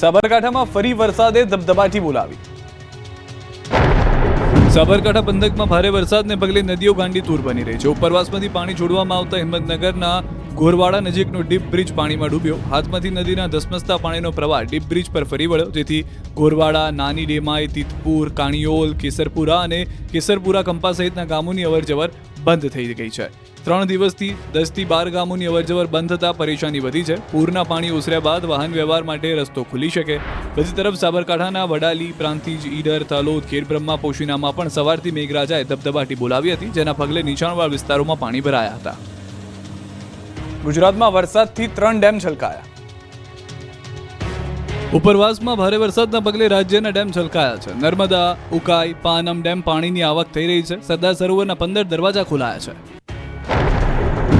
સાબરકાંઠામાં ફરી વરસાદે ધબધબાટી બોલાવી. સાબરકાંઠા પંથકમાં ભારે વરસાદને પગલે નદીઓ ગાંડી તૂર બની રહી છે. ઉપરવાસમાંથી પાણી છોડવામાં આવતા હિંમતનગરના ગોરવાડા નજીકનો ડીપ બ્રિજ પાણીમાં ડૂબ્યો. હાથમતી નદીના ધસમસતા પાણીનો પ્રવાહ ડીપ બ્રિજ પર ફરી વળ્યો, જેથી ગોરવાડા, નાની ડેમાઈ, તીતપુર, કાણિયોલ, કેસરપુરા અને કેસરપુરા કંપા સહિતના ગામોની અવરજવર બંધ થઈ ગઈ છે. 3 દિવસથી 10 થી 12 ગામોની અવરજવર બંધ થતા પરેશાની વધી છે. પૂરના પાણી ઓસર્યા બાદ વાહન વ્યવહાર માટે રસ્તો ખુલી શકે. બીજી તરફ સાબરકાંઠાના વડાલી, પ્રાંતિજ, ઈડર, તલોદ, ખેડબ્રહ્મા, પોશીનામાં પણ સવારથી મેઘરાજાએ ધબધબાટી બોલાવી હતી, જેના પગલે નીચાણવાળા વિસ્તારોમાં પાણી ભરાયા હતા. ગુજરાતમાં વરસાદથી 3 ડેમ છલકાયા. ઉપરવાસમાં ભારે વરસાદના પગલે રાજ્યના ડેમ છલકાયા છે. નર્મદા, ઉકાઈ, પાનમ ડેમ પાણીની આવક થઈ રહી છે. સરદાર સરોવરના 15 દરવાજા ખોલાયા છે.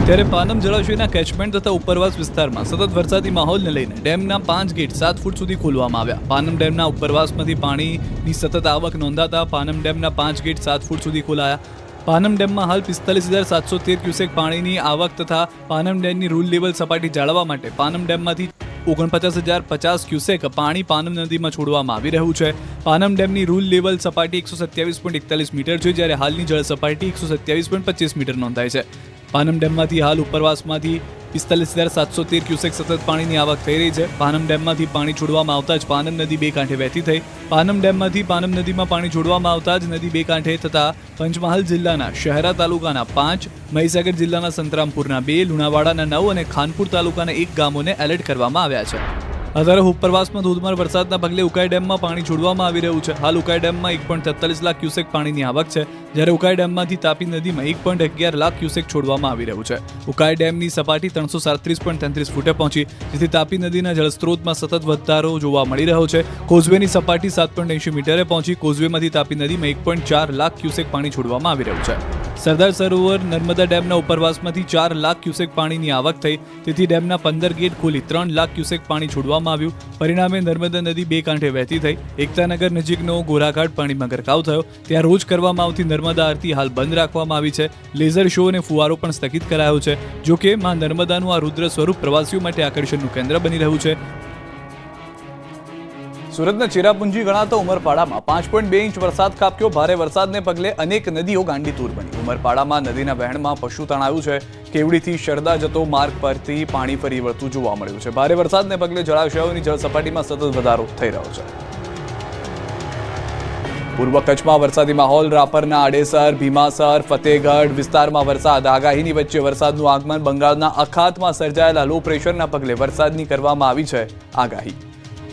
ત્યારે પાનમ જળાશયના કેચમેન્ટ તથા ઉપરવાસ વિસ્તારમાં સતત વરસાદી માહોલને લઈને ડેમના 5 ગેટ 7 ફૂટ સુધી ખોલવામાં આવ્યા. પાનમ ડેમના ઉપરવાસમાંથી પાણીની સતત આવક નોંધાતા પાનમ ડેમના 5 ગેટ 7 ફૂટ સુધી ખોલાયા. પાનમ ડેમમાં હાલ 45,713 ક્યુસેક પાણીની આવક તથા પાનમ ડેમની રૂલ લેવલ સપાટી જાળવવા માટે પાનમ ડેમમાંથી 49,050 ક્યુસેક પાણી પાનમ નદીમાં છોડવામાં આવી રહ્યું છે. પાનમ ડેમની રૂલ લેવલ સપાટી 127.41 મીટર છે, જ્યારે હાલની જળ સપાટી 127.25 મીટર નોંધાય છે. પાનમ ડેમમાંથી હાલ ઉપરવાસમાંથી 45,713 ક્યુસેક સતત પાણીની આવક થઈ રહી છે. પાનમ ડેમમાંથી પાણી છોડવામાં આવતા જ પાનમ નદી બે કાંઠે વહેતી થઈ. પાનમ ડેમમાંથી પાનમ નદીમાં પાણી છોડવામાં આવતા જ નદી બે કાંઠે થતા પંચમહાલ જિલ્લાના શહેરા તાલુકાના 5, મહીસાગર જિલ્લાના સંતરામપુરના 2, લુણાવાડાના 9 અને ખાનપુર તાલુકાના 1 ગામોને એલર્ટ કરવામાં આવ્યા છે. આ તરફ ઉપરવાસમાં ધોધમાર વરસાદના પગલે ઉકાઈ ડેમમાં પાણી છોડવામાં આવી રહ્યું છે. હાલ ઉકાઈ ડેમમાં 1.43 લાખ ક્યુસેક પાણીની આવક છે, જ્યારે ઉકાઈ ડેમમાંથી તાપી નદીમાં 1.11 લાખ ક્યુસેક છોડવામાં આવી રહ્યું છે. ઉકાઈ ડેમની સપાટી 337.33 ફૂટે પહોંચી, જેથી તાપી નદીના જળસ્ત્રોતમાં સતત વધારો જોવા મળી રહ્યો છે. કોઝવેની સપાટી 7.80 મીટરે પહોંચી કોઝવેમાંથી તાપી નદીમાં 1.4 લાખ ક્યુસેક પાણી છોડવામાં આવી રહ્યું છે. સરદાર સરોવર નર્મદા ડેમના ઉપરવાસમાંથી 4 લાખ ક્યુસેક પાણીની આવક થઈ, તેથી ડેમના 15 ગેટ ખોલી 3 લાખ ક્યુસેક પાણી છોડવામાં આવ્યું. પરિણામે નર્મદા નદી બે કાંઠે વહેતી થઈ. એકતાનગર નજીકનો ગોરાઘાટ પાણીમાં ગરકાવ થયો. ત્યાં રોજ કરવામાં આવતી નર્મદા આરતી હાલ બંધ રાખવામાં આવી છે. લેઝર શો અને ફુવારો પણ સ્થગિત કરાયો છે. જોકે માં નર્મદાનું આ રુદ્ર સ્વરૂપ પ્રવાસીઓ માટે આકર્ષણનું કેન્દ્ર બની રહ્યું છે. સુરતના ચેરાપુંજી ગણાતા ઉમરપાડામાં 5.2 ઇંચ વરસાદ ખાબક્યો. ભારે વરસાદને પગલે અનેક નદીઓ ગાંડી તૂર બની. ઉમરપાડામાં નદીના વહેણમાં પશુ તણાયું છે. કેવડીથી શરદા જતો માર્ગ પરથી પાણી ફરી વળતું જોવા મળ્યું છે. ભારે વરસાદને પગલે જળાશયોની જળ સપાટીમાં સતત વધારો થઈ રહ્યો છે. પૂર્વ કચ્છમાં વરસાદી માહોલ. રાપરના આડેસર, ભીમાસર, ફતેહગઢ વિસ્તારમાં વરસાદ. આગાહીની વચ્ચે વરસાદનું આગમન. બંગાળના અખાતમાં સર્જાયેલા લો પ્રેશરના પગલે વરસાદની કરવામાં આવી છે આગાહી.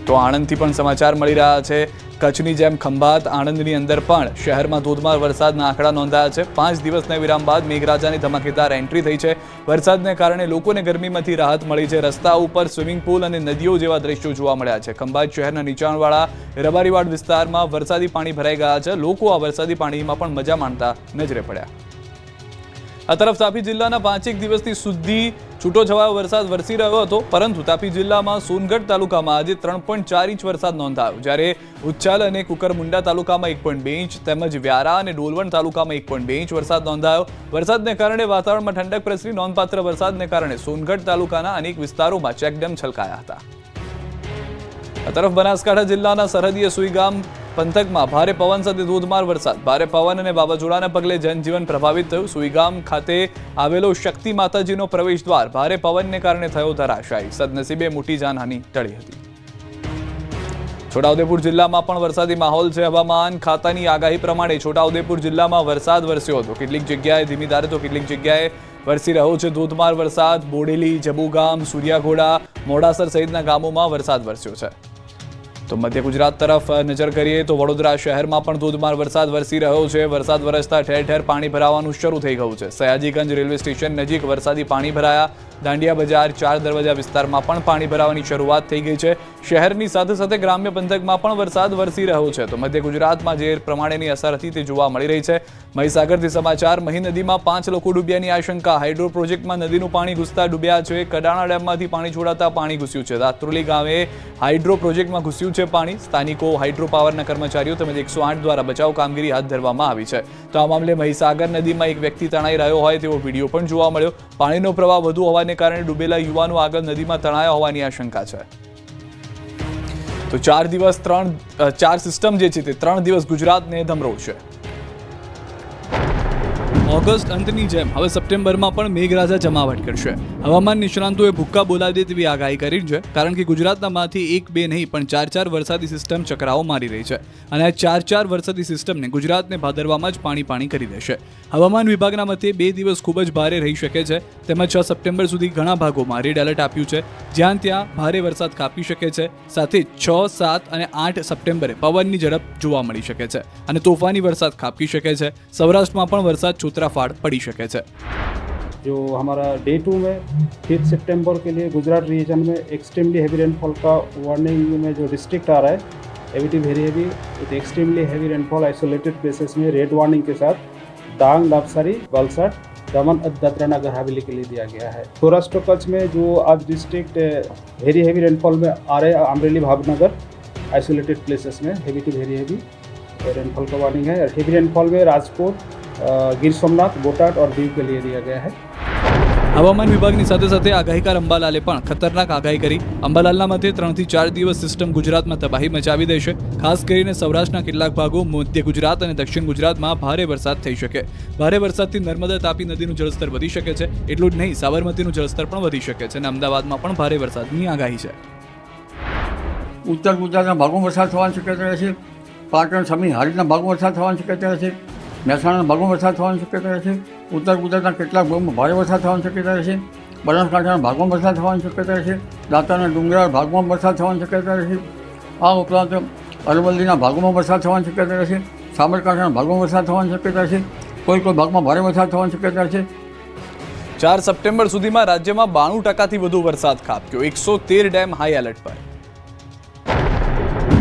તો આણંદથી પણ સમાચાર મળી રહ્યા છે. કચ્છની જેમ ખંભાત, આણંદની અંદર પણ શહેરમાં ધોધમાર વરસાદના આંકડા નોંધાયા છે. 5 દિવસના વિરામ બાદ મેઘરાજાની ધમાકેદાર એન્ટ્રી થઈ છે. વરસાદને કારણે લોકોને ગરમીમાંથી રાહત મળી છે. રસ્તા ઉપર સ્વિમિંગ પુલ અને નદીઓ જેવા દ્રશ્યો જોવા મળ્યા છે. ખંભાત શહેરના નીચાણવાળા રબારીવાડ વિસ્તારમાં વરસાદી પાણી ભરાઈ ગયા છે. લોકો આ વરસાદી પાણીમાં પણ મજા માણતા નજરે પડ્યા. આ તરફ તાપી જિલ્લાના 5 દિવસથી સુધી છૂટોછવાયો વરસાદ વરસી રહ્યો હતો, પરંતુ તાપી જિલ્લામાં સોનગઢ તાલુકામાં આજે 3.4 ઇંચ વરસાદ નોંધાયો, જ્યારે ઉચ્છલ અને કુકરમુંડા તાલુકામાં 1.2 ઇંચ તેમજ વ્યારા અને ડોલવણ તાલુકામાં 1.2 ઇંચ વરસાદ નોંધાયો. વરસાદને કારણે વાતાવરણમાં ઠંડક પ્રસરી. નોંધપાત્ર વરસાદને કારણે સોનગઢ તાલુકાના અનેક વિસ્તારોમાં ચેકડેમ છલકાયા હતા. આ તરફ બનાસકાંઠા જિલ્લાના સરહદીય સુઈગામ પંથકમાં ભારે પવન સાથે ધોધમાર વરસાદ. ભારે પવન અને વાવાઝોડાના પગલે જનજીવન પ્રભાવિત થયું. સુઈગામ ખાતે આવેલો શક્તિ માતાજીનો પ્રવેશ દ્વાર ભારે પવનને કારણે થયો ધરાશાયી. સદનસીબે મોટી જાનહાનિ ટળી હતી. છોટાઉદેપુર જિલ્લામાં પણ વરસાદી માહોલ છે. હવામાન ખાતાની આગાહી પ્રમાણે છોટાઉદેપુર જિલ્લામાં વરસાદ વરસ્યો હતો. કેટલીક જગ્યાએ ધીમી ધારે તો કેટલીક જગ્યાએ વરસી રહ્યો છે ધોધમાર વરસાદ. બોડેલી, જબુગામ, સૂર્યાઘોડા, મોડાસર સહિતના ગામોમાં વરસાદ વરસ્યો છે. તો મધ્ય ગુજરાત તરફ નજર કરીએ તો વડોદરા શહેરમાં પણ ધોધમાર વરસાદ વરસી રહ્યો છે. વરસાદ વરસતા ઠેર ઠેર પાણી ભરાવાનું શરૂ થઈ ગયું છે. સયાજીગંજ રેલવે સ્ટેશન નજીક વરસાદી પાણી ભરાયા. દાંડિયા બજાર, 4 દરવાજા વિસ્તારમાં પણ પાણી ભરાવાની શરૂઆત થઈ ગઈ છે. શહેરની સાથે સાથે ગ્રામ્ય પંથકમાં પણ વરસાદ વરસી રહ્યો છે. તો મધ્ય ગુજરાતમાં જે પ્રમાણેની અસર હતી તે જોવા મળી રહી છે. મહીસાગરથી સમાચાર. મહી નદીમાં 5 લોકો ડૂબ્યાની આશંકા. હાઇડ્રો પ્રોજેક્ટમાં નદીનું પાણી ઘૂસતા ડૂબ્યા છે. કડાણા ડેમમાંથી પાણી છોડાતા પાણી ઘૂસ્યું છે. દાત્રોલી ગામે હાઇડ્રો પ્રોજેક્ટમાં ઘૂસ્યું છે પાણી. સ્થાનિકો, હાઇડ્રો પાવરના કર્મચારીઓ તેમજ 108 દ્વારા બચાવ કામગીરી હાથ ધરવામાં આવી છે. તો આ મામલે મહીસાગર નદીમાં એક વ્યક્તિ તણાઈ રહ્યો હોય તેવો વિડીયો પણ જોવા મળ્યો. પાણીનો પ્રવાહ વધુ હોવાને કારણે ડૂબેલા યુવાનો આગળ નદીમાં તણાયા હોવાની આશંકા છે. તો 4 દિવસ 4 સિસ્ટમ જે છે તે 3 દિવસ ગુજરાતને ધમરોળશે. ઓગસ્ટ અંતની જેમ હવે સપ્ટેમ્બરમાં પણ મેઘરાજા જમાવટ કરશે. હવામાન નિષ્ણાંતોએ ભૂક્કા બોલાવી દે તેવી આગાહી કરી છે, કારણ કે ગુજરાતમાંથી 1-2 નહીં પણ 4 વરસાદી સિસ્ટમ ચક્રાઓ મારી રહી છે અને આ 4 વરસાદી સિસ્ટમને ગુજરાતને ભાદરવામાં જ પાણી કરી દેશે. હવામાન વિભાગના મતે 2 દિવસ ખૂબ જ ભારે રહી શકે છે. તેમજ 6 સપ્ટેમ્બર સુધી ઘણા ભાગોમાં રેડ એલર્ટ આપ્યું છે, જ્યાં ત્યાં ભારે વરસાદ ખાબકી શકે છે. સાથે 6, 7 અને 8 સપ્ટેમ્બરે પવનની ઝડપ જોવા મળી શકે છે અને તોફાની વરસાદ ખાબકી શકે છે. સૌરાષ્ટ્રમાં પણ વરસાદ છૂતરાફાડ પડી શકે છે. जो हमारा डे 2 में 5 सितंबर के लिए गुजरात रीजन में एक्सट्रीमली हैवी रेनफॉल का वार्निंग में जो डिस्ट्रिक्ट आ रहा है heavy to very heavy with extremely heavy rainfall isolated places में रेड वार्निंग के साथ डांग, नवसारी, वलसाड, दमन, दादरा नगर हवेली के लिए दिया गया है. सौराष्ट्र कच्छ में जो आज डिस्ट्रिक्ट वेरी हैवी रेनफॉल में आ रहे हैं अमरेली, भावनगर आइसोलेटेड प्लेसेस में heavy to very heavy rainfall का वार्निंग है. हेवी रेनफॉल में राजकोट, गिर सोमनाथ, बोटाड और दीव के लिए दिया गया है. હવામાન વિભાગની સાથે સાથે આગાહીકાર અંબાલાલે પણ ખતરનાક આગાહી કરી. અંબાલાલના મતે 3 થી 4 દિવસ સિસ્ટમ ગુજરાતમાં તબાહી મચાવી દેશે. ખાસ કરીને સૌરાષ્ટ્રના કેટલાક ભાગો, મધ્ય ગુજરાત અને દક્ષિણ ગુજરાતમાં ભારે વરસાદ થઈ શકે. ભારે વરસાદથી નર્મદા, તાપી નદીનું જળસ્તર વધી શકે છે. એટલું જ નહીં, સાબરમતીનું જળસ્તર પણ વધી શકે છે અને અમદાવાદમાં પણ ભારે વરસાદની આગાહી છે. ઉત્તર ગુજરાતના ભાગોમાં વરસાદ થવાની શક્યતા છે. પાટણ, સમી, હારીજના ભાગોમાં વરસાદ થવાની શક્યતા છે. મહેસાણાના ભાગોમાં વરસાદ થવાની શક્યતા છે. ઉત્તર ગુજરાતના કેટલાક ભાગોમાં ભારે વરસાદ થવાની શક્યતા છે. બનાસકાંઠાના ભાગોમાં વરસાદ થવાની શક્યતા છે. દાંતાના ડુંગરાળ ભાગમાં વરસાદ થવાની શક્યતા છે. આ ઉપરાંત અરવલ્લીના ભાગોમાં વરસાદ થવાની શક્યતા છે. સાબરકાંઠાના ભાગોમાં વરસાદ થવાની શક્યતા છે. કોઈ ભાગમાં ભારે વરસાદ થવાની શક્યતા છે. 4 સપ્ટેમ્બર સુધીમાં રાજ્યમાં 92%થી વધુ વરસાદ ખાબક્યો. 113 ડેમ હાઈ એલર્ટ પર.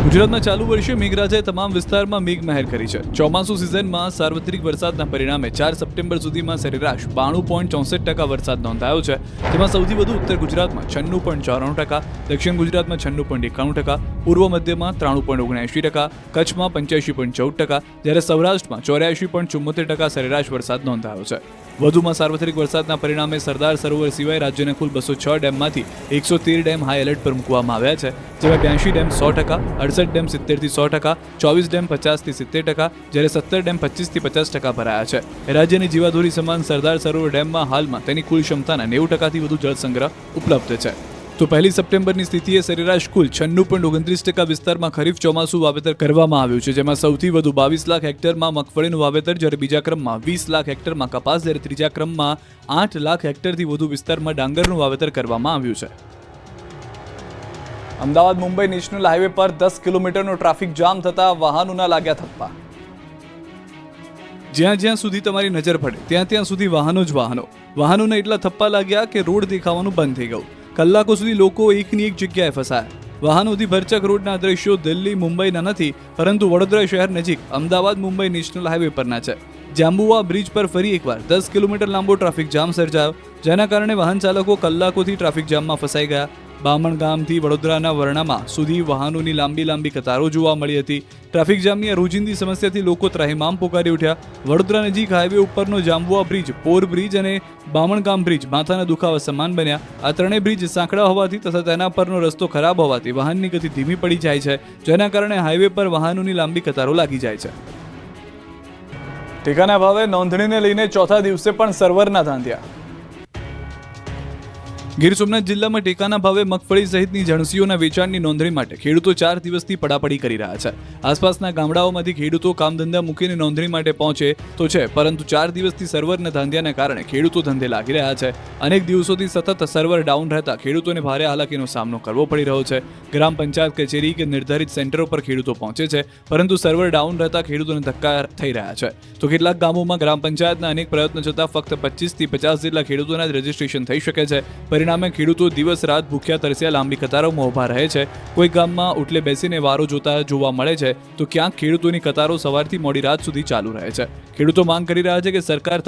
ગુજરાતમાં ચાલુ વર્ષે મેઘરાજાએ તમામ વિસ્તારમાં મેઘમહેર કરી છે. ચોમાસુ સિઝનમાં સાર્વત્રિક વરસાદના પરિણામે 4 સપ્ટેમ્બર સુધીમાં સરેરાશ 92.64% વરસાદ નોંધાયો છે. જેમાં સૌથી વધુ ઉત્તર ગુજરાતમાં 96.94%, દક્ષિણ ગુજરાતમાં 96.91%, પૂર્વ મધ્યમાં 93.79%, કચ્છમાં 85.14%, જ્યારે સૌરાષ્ટ્રમાં 84.74% સરેરાશ વરસાદ નોંધાયો છે. વધુમાં સાર્વત્રિક વરસાદના પરિણામે સરદાર સરોવર સિવાય રાજ્યના કુલ 206 ડેમમાંથી 113 ડેમ હાઈ એલર્ટ પર મૂકવામાં આવ્યા છે. જેમાં 82 ડેમ 100%, 68 ડેમ 70% થી 100%, 24 ડેમ 50% થી 70%, જ્યારે 17 ડેમ 25% થી 50% ભરાયા છે. રાજ્યની જીવાદોરી સમાન સરદાર સરોવર ડેમમાં હાલમાં તેની કુલ ક્ષમતાના 90% થી વધુ જળસંગ્રહ ઉપલબ્ધ છે. તો 1 સપ્ટેમ્બરની સ્થિતિએ સરેરાશ કુલ 96.29% વિસ્તારમાં ખરીફ ચોમાસું વાવેતર કરવામાં આવ્યું છે. જેમાં સૌથી વધુ 22 લાખ હેક્ટરમાં મગફળીનું વાવેતર, જ્યારે બીજા ક્રમમાં 20 લાખ હેક્ટરમાં કપાસ, જ્યારે ત્રીજા ક્રમમાં 8 લાખ હેક્ટરથી વધુ વિસ્તારમાં ડાંગરનું વાવેતર કરવામાં આવ્યું છે. અમદાવાદ મુંબઈ નેશનલ હાઈવે પર 10 કિલોમીટરનો ટ્રાફિક જામ થતા વાહનોના લાગ્યા થપ્પા. જ્યાં સુધી તમારી નજર પડે ત્યાં સુધી વાહનો જ વાહનો. વાહનોને એટલા થપ્પા લાગ્યા કે રોડ દેખાવાનું બંધ થઈ ગયું. કલાકો સુધી લોકો એકની એક જગ્યાએ ફસાયા. વાહનોથી ભરચક રોડના દ્રશ્યો દિલ્હી, મુંબઈના નથી, પરંતુ વડોદરા શહેર નજીક અમદાવાદ મુંબઈ નેશનલ હાઈવે પરના છે. જાંબુવા બ્રિજ પર ફરી એકવાર 10 કિલોમીટર લાંબો ટ્રાફિક જામ સર્જાયો, જેના કારણે વાહન ચાલકો કલાકોથી ટ્રાફિક જામમાં ફસાઈ ગયા. બામણગામથી વડોદરાના વર્ણામાં સુધી વાહનોની લાંબી કતારો જોવા મળી હતી. ટ્રાફિક જામની આ રોજિંદી સમસ્યાથી લોકો ત્રાહિમામ પોકારી ઉઠ્યા. વડોદરા નજીક હાઈવે ઉપરનો જાંબુઆ બ્રિજ, પોર બ્રિજ અને બામણગામ બ્રિજ માથાના દુખાવા સમાન બન્યા. આ ત્રણેય બ્રિજ સાંકડા હોવાથી તથા તેના પરનો રસ્તો ખરાબ હોવાથી વાહનની ગતિ ધીમી પડી જાય છે, જેના કારણે હાઈવે પર વાહનોની લાંબી કતારો લાગી જાય છે. ટેકાના ભાવે નોંધણીને લઈને ચોથા દિવસે પણ સર્વરના ધાંધ્યા. ગીર સોમનાથ જિલ્લામાં ટેકાના ભાવે મગફળી સહિતની જણસીઓના વેચાણની નોંધણી માટે ખેડૂતો 4 દિવસથી પડાપડી કરી રહ્યા છે. આસપાસના ગામડાઓમાંથી ખેડૂતો કામધંધા મૂકીને નોંધણી માટે પહોંચે તો છે, પરંતુ 4 દિવસથી સર્વરના ધાંધિયાના કારણે ખેડૂતો ધંધે લાગી રહ્યા છે. અનેક દિવસોથી સતત સર્વર ડાઉન રહેતા ખેડૂતોને ભારે હાલાકીનો સામનો કરવો પડી રહ્યો છે. ગ્રામ પંચાયત કચેરી કે નિર્ધારિત સેન્ટરો પર ખેડૂતો પહોંચે છે, પરંતુ સર્વર ડાઉન રહેતા ખેડૂતોને ધક્કા થઈ રહ્યા છે. તો કેટલાક ગામોમાં ગ્રામ પંચાયતના અનેક પ્રયત્નો છતાં ફક્ત 25 થી 50 જેટલા ખેડૂતોના જ રજીસ્ટ્રેશન થઈ શકે છે. પરિણામે ખેડૂતો દિવસ રાત ભૂખ્યા તરસ્યા લાંબી કતારોમાં ઊભા રહે છે. કોઈ ગામમાં ઉટલે બેસીને વારો જોતા જોવા મળે છે, તો ક્યાંક ખેડૂતોની કતારો સવારથી મોડી રાત સુધી ચાલુ રહે છે. ખેડૂતો માંગ કરી રહ્યા છે કે સરકાર